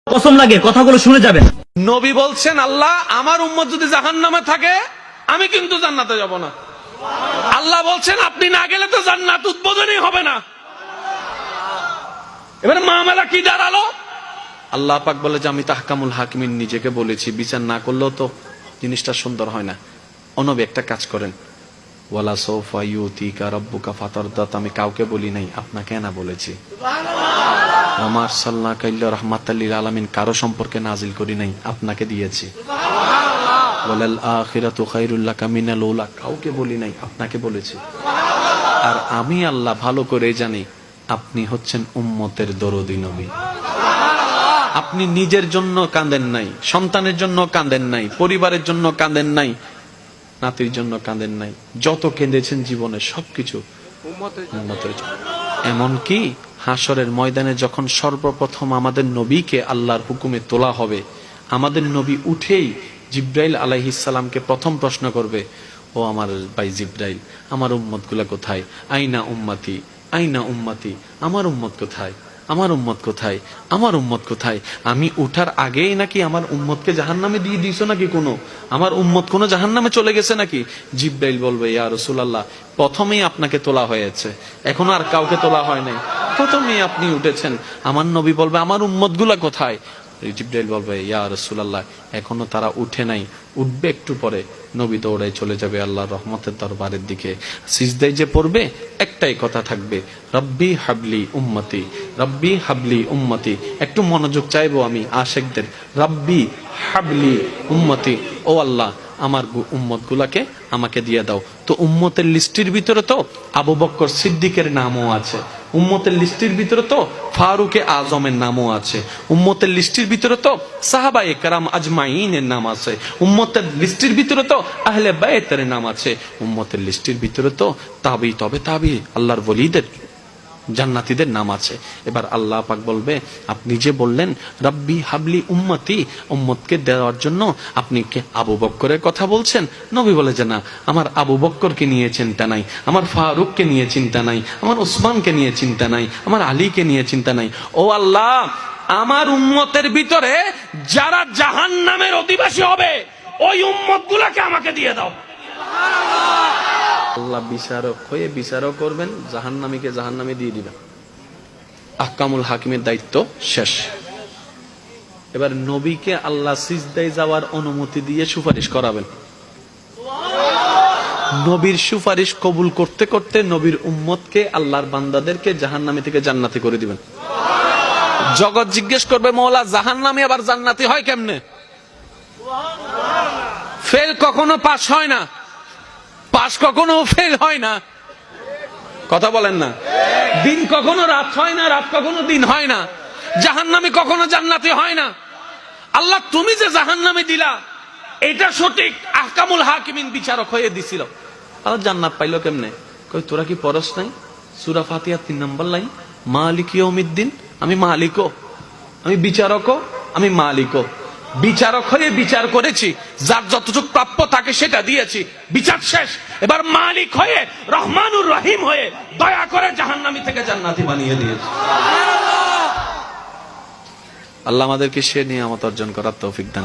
কসম লাগে কথাগুলো শুনে যাবেন। নবী বলছেন, আল্লাহ আমার উম্মত যদি জাহান্নামে থাকে আমি কিন্তু জান্নাতে যাব না। আল্লাহ বলছেন আপনি না গেলে তো জান্নাত উদ্বোধনই হবে না। এবারে মামলা কি দাঁড়ালো? আল্লাহ পাক বলে যে আমি তাহকামুল হাকিমিন নিজেকে বলেছি, বিচার না করলেও তো জিনিসটা সুন্দর হয় না। অনবী একটা কাজ করেন, ওয়ালা সৌফা ইউতিকা রাব্বুকা ফাতারদা, আমি কাউকে বলি নাই, আপনাকে না বলেছি। আমার সাল্লাহ কাইল্লা রাহমাতাল লিল আলামিন কারো সম্পর্কে নাজিল করি নাই, আপনাকে দিয়েছি। ওয়ালাল আখিরাতু খায়রুল লাকা মিনাল উলা, কাউকে বলি নাই, আপনাকে বলেছি। আর আমি আল্লাহ ভালো করে জানি আপনি হচ্ছেন উম্মতের দরদী নবী। আপনি নিজের জন্য কাঁদেন নাই, সন্তানের জন্য কাঁদেন নাই, পরিবারের জন্য কাঁদেন নাই, নাতির জন্য কাঁদেন নাই, যত কেঁদেছেন জীবনে সবকিছু উম্মতের জন্য। এমনকি হাসরের ময়দানে যখন সর্বপ্রথম আমাদের নবীকে আল্লাহর হুকুমে তোলা হবে, আমাদের নবী উঠেই জিব্রাইল আলাইহিস সালামকে প্রথম প্রশ্ন করবে, ও আমার ভাই জিব্রাইল, আমার উম্মত গুলা কোথায়? আইনা উম্মতি, আইনা উম্মতি, আমার উম্মত কোথায়, আমার উম্মত কোথায়, আমার উম্মত কোথায়? আমি উঠার আগেই নাকি আমার উম্মতকে জাহান্নামে দিয়ে দিয়েছো নাকি? আমার উম্মত কোন জাহান্নামে চলে গেছে নাকি? জিব্রাইল বলবে, ইয়া রাসূলুল্লাহ, প্রথমেই আপনাকে তোলা হয়েছে, এখনো আর কাউকে তোলা হয় নাই, প্রথমেই আপনি উঠেছেন। আমার নবী বলবে, আমার উম্মত গুলা কোথায়? জিব্রাইল বলবে, ইয়া রাসূলুল্লাহ, এখনো তারা উঠে নাই, উঠবে একটু পরে। নবী দৌড়ায় চলে যাবে আল্লাহর রহমতের দরবারের দিকে। সিজদায় যে পড়বে একটাই কথা থাকবে, রব্বি হাবলি উম্মতি, রব্বি হাবলি উম্মতি। একটু মনোযোগ চাইবো আমি আশেকদের, রব্বি হাবলি উম্মতি, ও আল্লাহ আমার উম্মত গুলাকে আমাকে দিয়ে দাও। তো উম্মতের লিস্টির ভিতরে তো আবু বকর সিদ্দিকের নামও আছে, উম্মতের লিস্টির ভিতরে তো ফারুকে আজমের নামও আছে, উম্মতের লিস্টির ভিতরে তো সাহাবায়ে কেরাম আজমাইনের নাম আছে, উম্মতের লিস্টির ভিতরে তো আহলে বাইতের নাম আছে, উম্মতের লিস্টির ভিতরে তো তাবি তবে তাবি আল্লাহর ওলিদের জান্নাতীদের নাম আছে। এবার আল্লাহ পাক বলবে, আপনি যে বললেন রব্বি হাবলি উম্মতি, উম্মতকে দেওয়ার জন্য আপনি কে আবু বকরের কথা বলছেন? নবী বলে যে না, আমার আবু বকরকে নিয়ে চিন্তা নাই, আমার ফারুককে নিয়ে চিন্তা নাই, আমার ওসমানকে নিয়ে চিন্তা নাই, আমার আলীকে নিয়ে চিন্তা নাই। ও আল্লাহ, আমার উম্মতের ভিতরে যারা জাহান্নামের অধিবাসী হবে ওই উম্মত গুলাকে আমাকে দিয়ে দাও। আল্লাহ বিচারক হয়ে বিচারক করবেন, জাহান্নামীকে জাহান্নামে দিয়ে দিবেন। আহকামুল হাকিমের দায়িত্ব শেষ। এবার নবীকে আল্লাহ সিজদায় যাওয়ার অনুমতি দিয়ে সুপারিশ করাবেন। নবীর সুপারিশ কবুল করতে করতে নবীর উম্মতকে, আল্লাহর বান্দাদেরকে জাহান্নামী থেকে জান্নাতি করে দিবেন। জগৎ জিজ্ঞেস করবে, মওলা জাহান্নামী আবার জান্নাতি হয় কেমনে? ফেল কখনো পাস হয় না, পাস কখনো ফেল হয় না, কথা বলেন না। দিন কখনো রাত হয় না, রাত কখনো দিন হয় না, জাহান্নামী কখনো জান্নাতি হয় না। আল্লাহ তুমি যে জাহান্নামে দিলা এটা সঠিক, আহকামুল হাকিমিন বিচারক হয়ে দিছিল। আল্লাহ জান্নাত পাইলো কেমনে? কই তোরা কি পরশ নাই? সূরা ফাতিহা 3 নম্বর লাইন, মালিক ইয়াউমিদ্দিন, আমি মালিকও, আমি বিচারকও, আমি মালিকও। বিচারক হয়ে বিচার করেছি, যার যতটুকু প্রাপ্য তাকে সেটা দিয়েছি, বিচার শেষ। এবার মালিক হয়ে, রহমানুর রহিম হয়ে দয়া করে জাহান্নামী থেকে জান্নাতি বানিয়ে দিয়েছি। আল্লাহ আমাদেরকে সে নিয়ামত অর্জন করার তৌফিক দান।